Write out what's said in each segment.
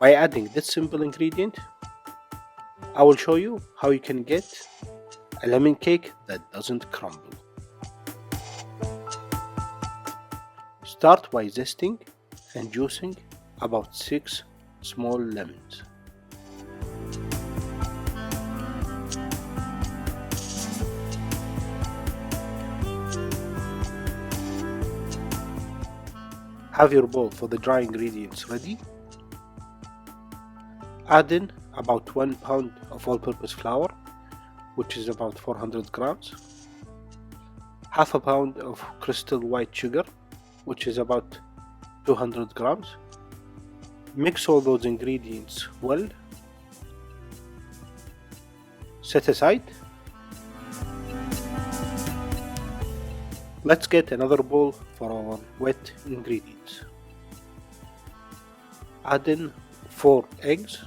By adding this simple ingredient, I will show you how you can get a lemon cake that doesn't crumble. Start by zesting and juicing about 6 small lemons. Have your bowl for the dry ingredients ready. Add in about 1 pound of all-purpose flour, which is about 400 grams, half a pound of crystal white sugar, which is about 200 grams. Mix all those ingredients well. Set aside. Let's get another bowl for our wet ingredients. Add in 4 eggs,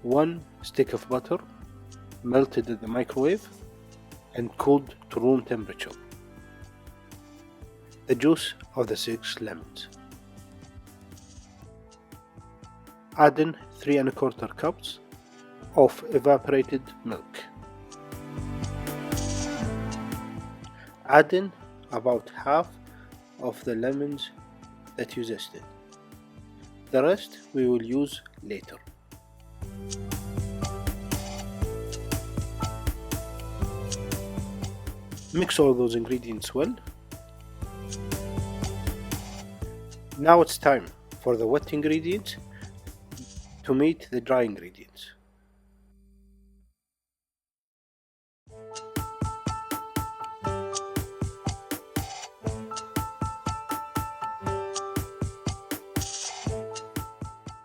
one stick of butter melted in the microwave and cooled to room temperature, the juice of the 6 lemons. Add in 3 1/4 cups of evaporated milk. Add in about half of the lemons that you zested. The rest we will use later. Mix all those ingredients well. Now it's time for the wet ingredients to meet the dry ingredients.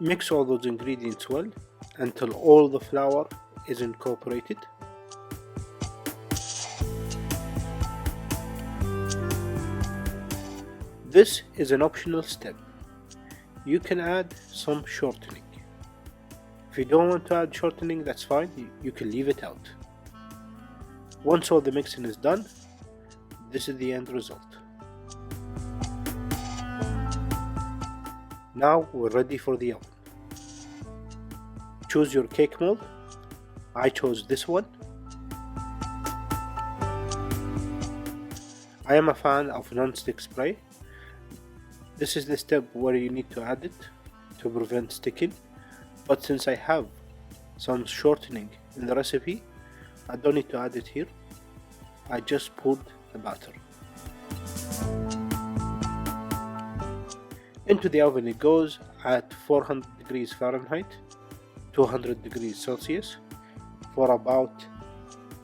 Mix all those ingredients well until all the flour is incorporated. This is an optional step. You can add some shortening. If you don't want to add shortening, that's fine, you can leave it out. Once all the mixing is done, this is the end result. Now we're ready for the oven. Choose your cake mold. I chose this one. I am a fan of non-stick spray. This is the step where you need to add it to prevent sticking, but since I have some shortening in the recipe, I don't need to add it here. I just poured the batter. Into the oven it goes at 400 degrees Fahrenheit, 200 degrees Celsius for about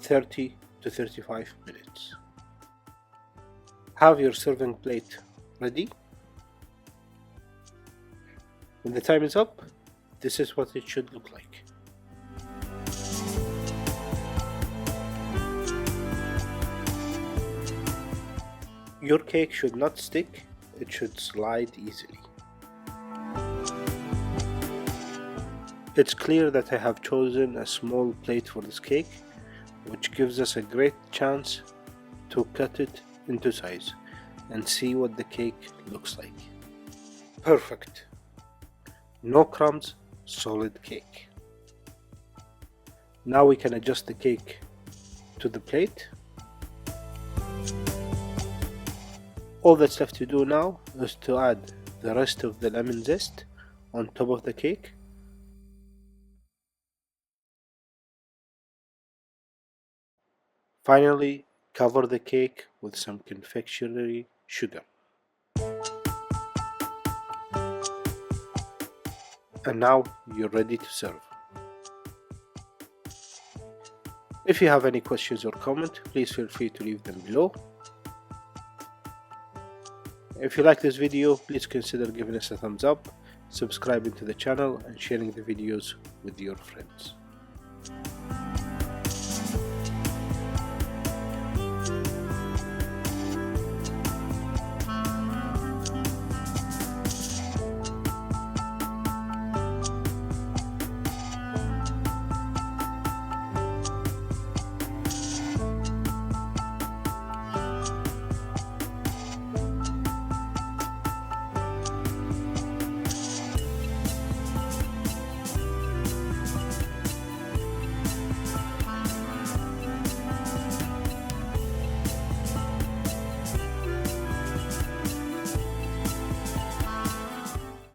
30 to 35 minutes. Have your serving plate ready. When the time is up, this is what it should look like. Your cake should not stick, it should slide easily. It's clear that I have chosen a small plate for this cake, which gives us a great chance to cut it into size and see what the cake looks like. Perfect. No crumbs, solid cake. Now we can adjust the cake to the plate. All that's left to do now is to add the rest of the lemon zest on top of the cake. Finally, cover the cake with some confectionery sugar. And now you're ready to serve. If you have any questions or comments, please feel free to leave them below. If you like this video, please consider giving us a thumbs up, subscribing to the channel and sharing the videos with your friends.